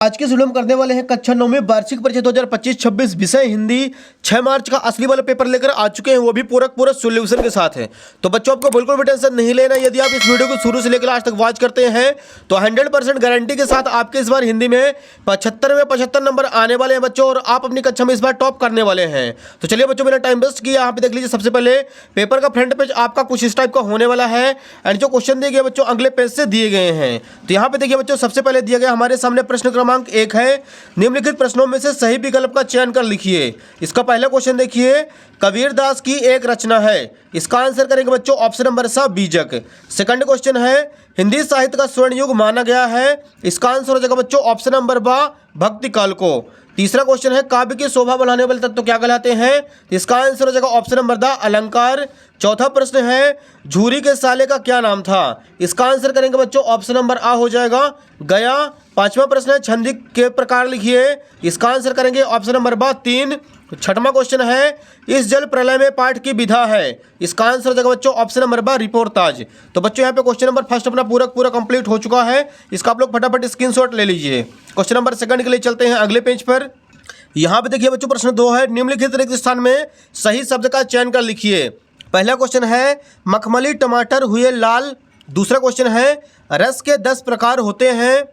आज के वीडियो में करने वाले हैं कक्षा 9 में वार्षिक परीक्षा 2025-26 विषय हिंदी 6 मार्च का असली वाला पेपर लेकर आ चुके हैं, वो भी पूरा सॉल्यूशन के साथ है। तो बच्चों आपको बिल्कुल भी टेंशन नहीं लेना। यदि आप इस वीडियो को शुरू से लेकर आज तक वॉच करते हैं तो 100% गारंटी के साथ आपके इस बार हिंदी में 75 में 75 नंबर आने वाले हैं बच्चों, और आप अपनी कक्षा में इस बार टॉप करने वाले हैं। तो चलिए बच्चों, मैंने टाइम वेस्ट किया, यहाँ पे देख लीजिए। सबसे पहले पेपर का फ्रंट पेज आपका कुछ इस टाइप का होने वाला है, एंड जो क्वेश्चन दिए गए बच्चों अगले पेज से दिए गए हैं। तो यहाँ पे देखिए बच्चों, सबसे पहले दिया गया हमारे सामने प्रश्न क्रमांक 1 है, निम्नलिखित प्रश्नों में से सही विकल्प का चयन कर लिखिए। इसका पहला क्वेश्चन देखिए, कबीर दास की एक रचना है। इसका आंसर करेंगे बच्चों ऑप्शन नंबर सा बीजक। सेकंड क्वेश्चन है, हिंदी साहित्य का स्वर्ण युग माना गया है। इसका आंसर हो जाएगा बच्चों ऑप्शन नंबर बा भक्ति काल को। तीसरा क्वेश्चन है, काव्य की शोभा बढ़ाने वाले तत्व क्या कहलाते हैं। इसका आंसर हो जाएगा ऑप्शन नंबर द अलंकार। चौथा प्रश्न है, झूरी के साले का क्या नाम था। इसका आंसर करेंगे बच्चों ऑप्शन नंबर आ हो जाएगा गया। पांचवा प्रश्न है, छंदी के प्रकार लिखिए। इसका आंसर करेंगे ऑप्शन नंबर बा 3। छठवां क्वेश्चन है, इस जल प्रलय में पाठ की विधा है। इसका आंसर हो जाएगा बच्चों ऑप्शन नंबर बा रिपोर्टाज। तो बच्चों यहाँ पे क्वेश्चन नंबर फर्स्ट अपना पूरा कंप्लीट हो चुका है। इसका आप लोग फटाफट स्क्रीनशॉट ले लीजिए। क्वेश्चन नंबर सेकंड के लिए चलते हैं अगले पेज पर। यहाँ पे देखिए बच्चों, प्रश्न 2 है, निम्नलिखित रिक्त स्थान में सही शब्द का चयन कर लिखिए। पहला क्वेश्चन है, मखमली टमाटर हुए लाल। दूसरा क्वेश्चन है, रस के 10 प्रकार होते हैं।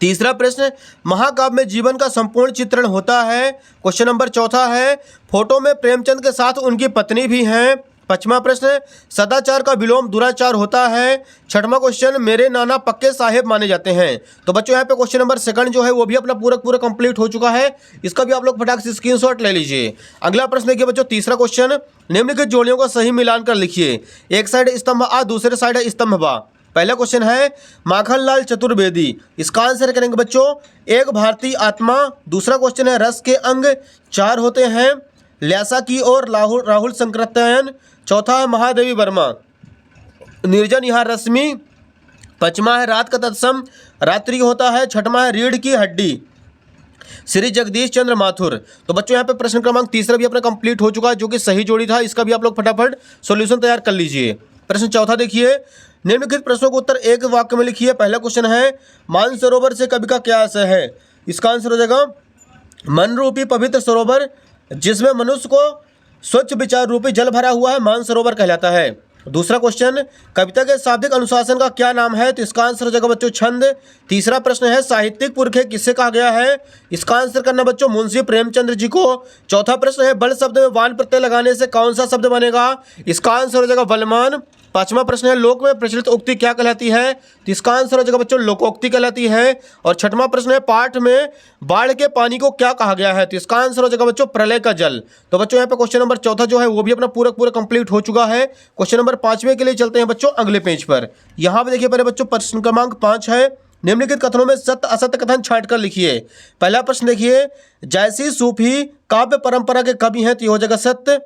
तीसरा प्रश्न, महाकाव्य में जीवन का संपूर्ण चित्रण होता है। क्वेश्चन नंबर चौथा है, फोटो में प्रेमचंद के साथ उनकी पत्नी भी हैं। पांचवा प्रश्न, सदाचार का विलोम दुराचार होता है। छठवां क्वेश्चन, मेरे नाना पक्के साहेब माने जाते हैं। तो बच्चों यहाँ पे क्वेश्चन नंबर सेकंड जो है वो भी अपना पूरा कंप्लीट हो चुका है। इसका भी आप लोग फटाक से स्क्रीनशॉट ले लीजिए। अगला प्रश्न देखिए बच्चों, तीसरा क्वेश्चन, निम्नलिखित जोड़ियों का सही मिलान कर लिखिए। एक साइड स्तंभ आ, दूसरे साइड स्तंभ बा। पहला क्वेश्चन है, माखनलाल चतुर्वेदी। इसका आंसर करेंगे बच्चों एक भारतीय आत्मा। दूसरा क्वेश्चन है, रस के अंग 4 होते हैं। ल्यासा की ओर राहुल संकृत्यायन। चौथा है, महादेवी वर्मा निर्जन यहाँ रश्मि। पांचवा है, रात का तत्सम रात्रि होता है। छठवां है, रीढ़ की हड्डी श्री जगदीश चंद्र माथुर। तो बच्चों यहाँ पे प्रश्न क्रमांक तीसरा भी अपना कंप्लीट हो चुका है, जो कि सही जोड़ी था। इसका भी आप लोग फटाफट सॉल्यूशन तैयार कर लीजिए। प्रश्न चौथा देखिए, निम्नलिखित प्रश्नों का उत्तर एक वाक्य में लिखिए। पहला क्वेश्चन है, मानसरोवर से कवि का क्या आशय है। इसका आंसर हो जाएगा मन रूपी पवित्र सरोवर जिसमें मनुष्य को स्वच्छ विचार रूपी जल भरा हुआ है, मानसरोवर कहलाता है। दूसरा क्वेश्चन, कविता के शाब्दिक अनुशासन का क्या नाम है। तो इसका आंसर हो जाएगा बच्चों छंद। तीसरा प्रश्न है, साहित्यिक पुरखे किससे कहा गया है। इसका आंसर करना बच्चों मुंशी प्रेमचंद्र जी को। चौथा प्रश्न है, बल शब्द में वान प्रत्यय लगाने से कौन सा शब्द बनेगा। इसका आंसर हो जाएगा बलमान। पांचवा प्रश्न है, लोक में प्रचलित उक्ति क्या कहलाती है। तो इसका आंसर हो जाएगा बच्चों लोकोक्ति कहलाती है। और छठवां प्रश्न है, पाठ में बाढ़ के पानी को क्या कहा गया है। तो इसका आंसर हो जाएगा बच्चों प्रलय का जल। तो बच्चों यहाँ पे क्वेश्चन नंबर चौथा जो है वो भी अपना पूरा कंप्लीट हो चुका है। क्वेश्चन नंबर 5वें के लिए चलते हैं बच्चों अगले पेज पर। यहाँ पे देखिए पहले बच्चों प्रश्न क्रमांक 5 है, निम्नलिखित कथनों में सत्य असत्य कथन छांट कर लिखिए। पहला प्रश्न देखिए, जैसी सूफी काव्य परंपरा के कवि हैं, तो ये हो जाएगा सत्य।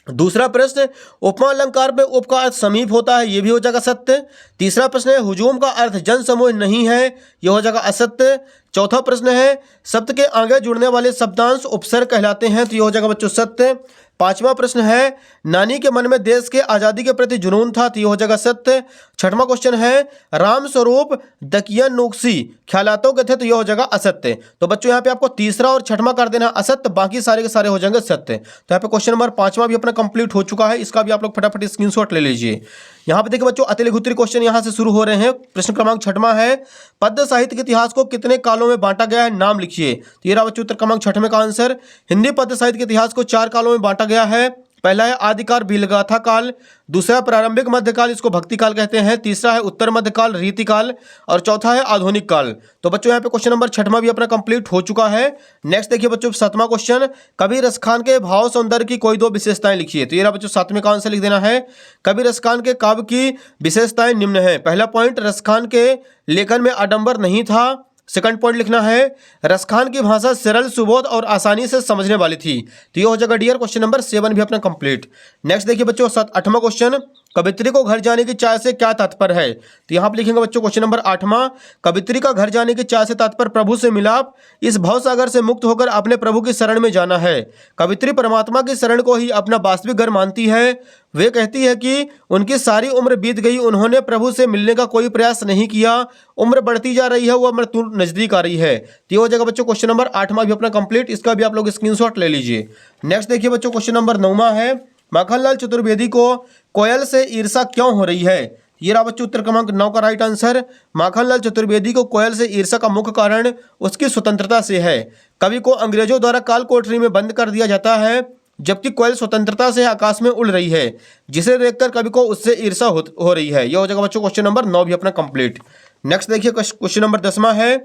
दूसरा प्रश्न, उपमा अलंकार में उप का अर्थ समीप होता है, ये भी हो जाएगा सत्य। तीसरा प्रश्न है, हुजूम का अर्थ जन समूह नहीं है, ये हो जाएगा असत्य। चौथा प्रश्न है, शब्द के आगे जुड़ने वाले शब्दांश उपसर्ग कहलाते हैं, तो ये हो जाएगा बच्चों सत्य। पांचवा प्रश्न है, नानी के मन में देश के आज़ादी के प्रति जुनून था, तो ये हो जाएगा सत्य। छठवां क्वेश्चन है, राम स्वरूप दकियन नुक्सी ख्यालातों के थे, तो ये हो जाएगा असत्य। तो बच्चों यहाँ पे आपको तीसरा और छठवां कर देना असत्य, बाकी सारे के सारे हो जाएंगे सत्य। तो यहाँ पे क्वेश्चन नंबर 5वां भी अपना कंप्लीट हो चुका है। इसका भी आप लोग फटाफट स्क्रीनशॉट ले लीजिए। यहाँ पे देखिए बच्चों, अतिलघुत्तरी क्वेश्चन यहाँ से शुरू हो रहे हैं। प्रश्न क्रमांक 6वां है, पद्य साहित्य के इतिहास को कितने कालों में बांटा गया है, नाम लिखिए। तो ये रहा बच्चों उत्तर क्रमांक 6वें का आंसर। हिंदी पद्य साहित्य के इतिहास को 4 कालों में बांटा गया है। पहला है आदिकाल भीलगाथा काल। दूसरा प्रारंभिक मध्यकाल, इसको भक्ति काल कहते हैं। तीसरा है उत्तर मध्यकाल रीतिकाल। और चौथा है आधुनिक काल। तो बच्चों यहाँ पे क्वेश्चन नंबर 6वां भी अपना कंप्लीट हो चुका है। नेक्स्ट देखिए बच्चों 7वां क्वेश्चन, कवि रसखान के भाव सौंदर्य की कोई 2 विशेषताएं लिखिए। तो ये रहा बच्चों 7वें का आंसर लिख देना है। कवि रसखान के काव्य की विशेषताएं निम्न है। पहला पॉइंट, रसखान के लेखन में आडंबर नहीं था। सेकंड पॉइंट लिखना है, रसखान की भाषा सरल सुबोध और आसानी से समझने वाली थी। तो ये हो जाएगा डियर क्वेश्चन नंबर 7 भी अपना कंप्लीट। नेक्स्ट देखिए बच्चों 8वां क्वेश्चन, कवित्री को घर जाने की चाह से क्या तात्पर्य है? तो यहाँ पे लिखेंगे बच्चों क्वेश्चन नंबर 8वां, कवित्री का घर जाने की चाह से तात्पर्य प्रभु से मिलाप, इस भवसागर से मुक्त होकर अपने प्रभु की शरण में जाना है। कवित्री परमात्मा की शरण को ही अपना वास्तविक घर मानती है। वे कहती है कि उनकी सारी उम्र बीत गई, उन्होंने प्रभु से मिलने का कोई प्रयास नहीं किया, उम्र बढ़ती जा रही है, वह मृत्यु नजदीक आ रही है। तो ये हो जाएगा बच्चों क्वेश्चन नंबर 8वां भी अपना कंप्लीट। इसका भी आप लोग स्क्रीनशॉट ले लीजिए। नेक्स्ट देखिए बच्चों क्वेश्चन नंबर 9वां है, माखनलाल चतुर्वेदी को कोयल से ईर्षा क्यों हो रही है? ये रहा बच्चों उत्तर क्रमांक 9 का राइट आंसर। माखनलाल चतुर्वेदी को कोयल से ईर्षा का मुख्य कारण उसकी स्वतंत्रता से है। कवि को अंग्रेजों द्वारा काल कोठरी में बंद कर दिया जाता है, जबकि कोयल स्वतंत्रता से आकाश में उड़ रही है, जिसे देखकर कवि को उससे ईर्षा हो रही है। यह हो जाएगा बच्चों क्वेश्चन नंबर 9 भी अपना कंप्लीट। नेक्स्ट देखिए क्वेश्चन नंबर 10वां है,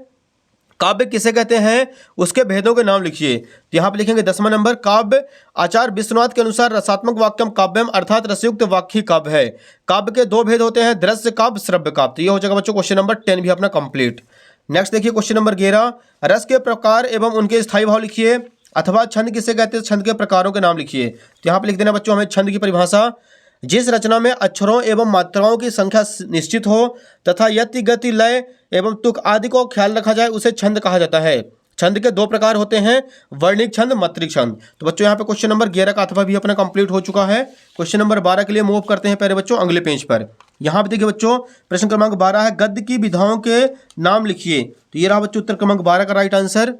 काव्य किसे कहते हैं, उसके भेदों के नाम लिखिए। तो यहाँ पे लिखेंगे 10वां नंबर, काव्य आचार्य विश्वनाथ के अनुसार रसात्मक वाक्यम काव्यम अर्थात रसयुक्त वाक्य काव्य है। काव्य के दो भेद होते हैं, दृश्य काव्य, श्रव्य काव्य। तो ये हो जाएगा बच्चों क्वेश्चन नंबर 10 भी अपना कंप्लीट। नेक्स्ट देखिए क्वेश्चन नंबर 11, रस के प्रकार एवं उनके स्थायी भाव लिखिए, अथवा छंद किसे कहते हैं, छंद के प्रकारों के नाम लिखिए। तो यहाँ पे लिख देना बच्चों हमें छंद की परिभाषा, जिस रचना में अक्षरों एवं मात्राओं की संख्या निश्चित हो तथा यति गति लय एवं तुक आदि को ख्याल रखा जाए उसे छंद कहा जाता है। छंद के दो प्रकार होते हैं, वर्णिक छंद, मात्रिक छंद। तो बच्चों यहाँ पे क्वेश्चन नंबर 11 का अथवा भी अपना कंप्लीट हो चुका है। क्वेश्चन नंबर 12 के लिए मूव करते हैं पहले बच्चों अगले पेज पर। यहाँ पे देखिए बच्चों प्रश्न क्रमांक 12 है, गद्य की विधाओं के नाम लिखिए। तो ये रहा बच्चों उत्तर क्रमांक 12 का राइट आंसर।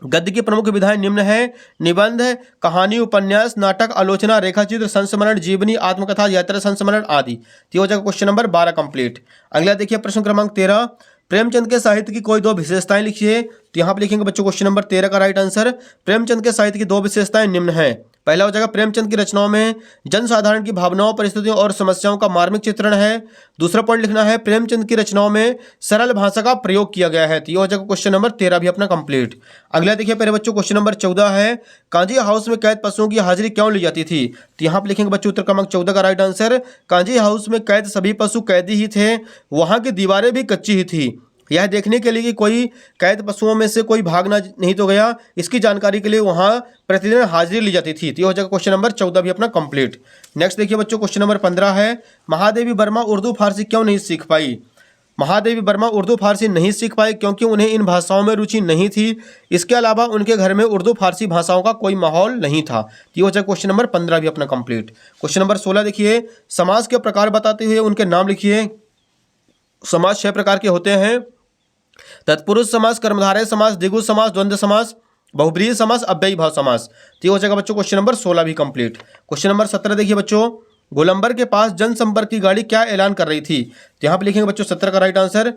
गद्य की प्रमुख विधाएं निम्न है, निबंध, कहानी, उपन्यास, नाटक, आलोचना, रेखाचित्र, संस्मरण, जीवनी, आत्मकथा, यात्रा संस्मरण आदि। तो हो जाएगा क्वेश्चन नंबर 12 कंप्लीट। अगला देखिए प्रश्न क्रमांक 13, प्रेमचंद के साहित्य की कोई दो विशेषताएं लिखिए। तो यहाँ पे लिखेंगे बच्चों क्वेश्चन नंबर 13 का राइट आंसर। प्रेमचंद के साहित्य की दो विशेषताएं निम्न हैं। पहला हो जाएगा, प्रेमचंद की रचनाओं में जनसाधारण की भावनाओं, परिस्थितियों और समस्याओं का मार्मिक चित्रण है। दूसरा पॉइंट लिखना है, प्रेमचंद की रचनाओं में सरल भाषा का प्रयोग किया गया है। तो ये हो जाएगा क्वेश्चन नंबर 13 भी अपना कंप्लीट। अगला देखिए पहले बच्चों क्वेश्चन नंबर 14 है, कांजी हाउस में कैद पशुओं की हाजिरी क्यों ली जाती थी। तो यहाँ पे लिखेंगे बच्चों उत्तर क्रमांक 14 का राइट आंसर। कांजी हाउस में कैद सभी पशु कैदी ही थे, वहाँ की दीवारें भी कच्ची ही थी। यह देखने के लिए कि कोई कैद पशुओं में से कोई भागना नहीं तो गया, इसकी जानकारी के लिए वहाँ प्रतिदिन हाजिरी ली जाती थी। तो ये हो जाएगा क्वेश्चन नंबर 14 भी अपना कंप्लीट। नेक्स्ट देखिए बच्चों क्वेश्चन नंबर 15 है, महादेवी वर्मा उर्दू फारसी क्यों नहीं सीख पाई। महादेवी वर्मा उर्दू फारसी नहीं सीख पाई क्योंकि उन्हें इन भाषाओं में रुचि नहीं थी। इसके अलावा उनके घर में उर्दू फारसी भाषाओं का कोई माहौल नहीं था। तो ये हो जाएगा क्वेश्चन नंबर 15 भी अपना कंप्लीट। क्वेश्चन नंबर 16 देखिए, समाज के प्रकार बताते हुए उनके नाम लिखिए। समाज 6 प्रकार के होते हैं, तत्पुरुष समास, कर्मधारय समास, द्विगु समास, द्वंद्व समास, बहुब्रीहि समास, अव्ययी भाव समास। तो ये हो जाएगा बच्चों क्वेश्चन नंबर 16 भी कंप्लीट। क्वेश्चन नंबर 17 देखिए बच्चों, गोलंबर के पास जनसंपर्क की गाड़ी क्या ऐलान कर रही थी। तो यहाँ पे लिखेंगे बच्चों 17 का राइट आंसर।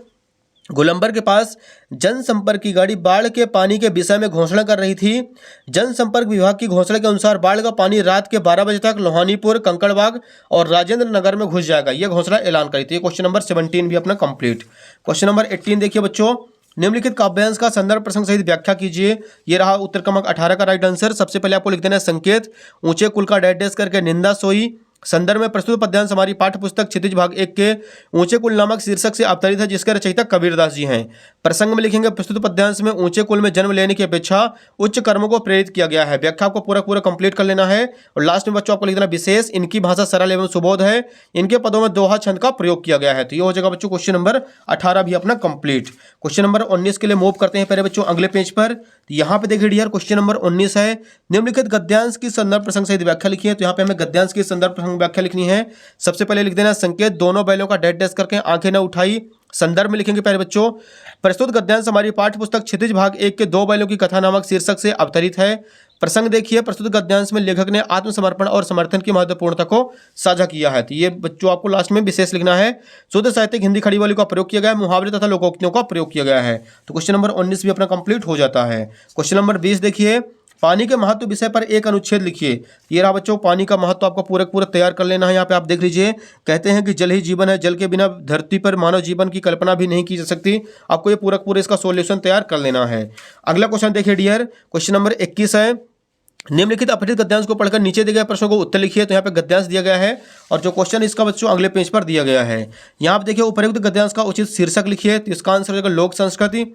गोलंबर के पास जनसंपर्क की गाड़ी बाढ़ के पानी के विषय में घोषणा कर रही थी। जनसंपर्क विभाग की घोषणा के अनुसार बाढ़ का पानी रात के 12 बजे तक लोहानीपुर, कंकड़बाग और राजेंद्र नगर में घुस जाएगा, यह घोषणा ऐलान करी थी। क्वेश्चन नंबर 17 भी अपना कंप्लीट। क्वेश्चन नंबर 18 देखिए बच्चों, निम्नलिखित काव्यांश का संदर्भ प्रसंग सहित व्याख्या कीजिए। ये रहा उत्तर क्रमांक 18 का राइट आंसर। सबसे पहले आपको लिख देना है संकेत, ऊंचे कुल का डैश डैश करके निंदा सोई। संदर्भ में प्रस्तुत पद्यांश हमारी पाठ्य पुस्तक क्षितिज भाग 1 के ऊंचे कुल नामक शीर्षक से अवतरित है, जिसके रचयिता कबीरदास जी हैं। प्रसंग में लिखेंगे, प्रस्तुत पद्यांश में ऊंचे कुल में जन्म लेने की अपेक्षा उच्च कर्मों को प्रेरित किया गया है। व्याख्या आपको पूरा कंप्लीट कर लेना है। और लास्ट में बच्चों आपको लिख देना विशेष, इनकी भाषा सरल एवं सुबोध है, इनके पदों में दोहा छंद का प्रयोग किया गया है। तो ये हो जाएगा बच्चों क्वेश्चन नंबर 18 भी अपना कंप्लीट। क्वेश्चन नंबर 19 के लिए मूव करते हैं पहले बच्चों अगले पेज पर। यहाँ पे देखिए डियर क्वेश्चन नंबर 19 है, निम्नलिखित गद्यांश की संदर्भ प्रसंग सहित व्याख्या लिखी है। तो यहाँ पे हमें गद्यांश की संदर्भ प्रसंग व्याख्या लिखनी है। सबसे पहले लिख देना संकेत, दोनों बैलों का डैश डैश करके आंखें न उठाई। संदर्भ में लिखेंगे पहले बच्चों, प्रस्तुत गद्यांश हमारी पाठ्य पुस्तक क्षितिज भाग 1 के दो बैलों की कथा नामक शीर्षक से अवतरित है। प्रसंग देखिए, प्रस्तुत गद्यांश में लेखक ने आत्मसमर्पण और समर्थन की महत्वपूर्णता को साझा किया है। तो ये बच्चों आपको लास्ट में विशेष लिखना है। शुद्ध साहित्यिक हिंदी खड़ी बोली का प्रयोग किया गया है, मुहावरे तथा लोकोक्तियों का प्रयोग किया गया है। तो क्वेश्चन नंबर 19 भी अपना कंप्लीट हो जाता है। क्वेश्चन नंबर 20 देखिए, पानी के महत्व विषय पर एक अनुच्छेद लिखिए। ये रहा बच्चों, पानी का महत्व आपको पूरा तैयार कर लेना है। यहाँ पे आप देख लीजिए, कहते हैं कि जल ही जीवन है, जल के बिना धरती पर मानव जीवन की कल्पना भी नहीं की जा सकती। आपको ये पूरा इसका सॉल्यूशन तैयार कर लेना है। अगला क्वेश्चन देखिए डियर, क्वेश्चन नंबर 21 है, निम्नलिखित अपठित गद्यांश को पढ़कर नीचे दिए गए प्रश्नों को उत्तर लिखिए। तो यहाँ पे गद्यांश दिया गया है और जो क्वेश्चन इसका बच्चों अगले पेज पर दिया गया है। यहाँ पे देखिए, उपयुक्त गद्यांश का उचित शीर्षक लिखिए। तो इसका आंसर हो जाएगा लोक संस्कृति।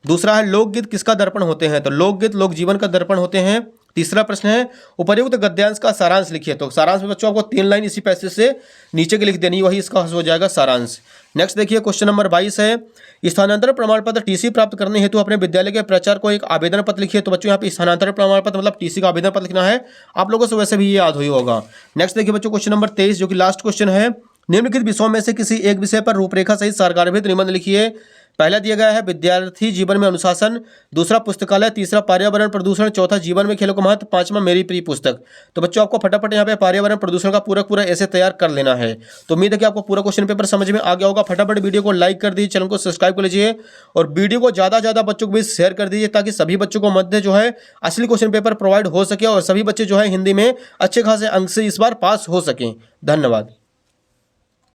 दूसरा है, लोकगीत किसका दर्पण होते हैं। तो लोकगीत लोक जीवन का दर्पण होते हैं। तीसरा प्रश्न है उपर्युक्त गद्यांश का सारांश लिखिए। तो सारांश में बच्चों आपको 3 लाइन इसी पैसेज से नीचे के लिख देनी, वही इसका हो जाएगा सारांश। नेक्स्ट देखिए क्वेश्चन नंबर 22 है स्थानांतरण प्रमाण पत्र टीसी प्राप्त करने हेतु अपने विद्यालय के प्राचार्य को एक आवेदन पत्र लिखिए। तो बच्चों यहाँ पे स्थानांतरण प्रमाण पत्र मतलब टीसी का आवेदन पत्र लिखना है, आप लोगों से वैसे भी ये याद ही होगा। नेक्स्ट देखिए बच्चों क्वेश्चन नंबर 23 जो कि लास्ट क्वेश्चन है, निम्नलिखित विषयों में से किसी एक विषय पर रूपरेखा सहित सारगर्भित निबंध लिखिए। पहला दिया गया है विद्यार्थी जीवन में अनुशासन, दूसरा पुस्तकालय, तीसरा पर्यावरण प्रदूषण, चौथा जीवन में खेलों का महत्व, पांचवा मेरी प्रिय पुस्तक। तो बच्चों आपको फटाफट यहाँ पे पर्यावरण प्रदूषण का पूरा ऐसे तैयार कर लेना है। तो उम्मीद है कि आपको पूरा क्वेश्चन पेपर समझ में आ गया होगा। फटाफट वीडियो को लाइक कर दीजिए, चैनल को सब्सक्राइब कर लीजिए और वीडियो को ज़्यादा बच्चों को भी शेयर कर दीजिए ताकि सभी बच्चों को मध्य जो है असली क्वेश्चन पेपर प्रोवाइड हो सके और सभी बच्चे जो है हिंदी में अच्छे खासे अंक से इस बार पास हो सकें। धन्यवाद।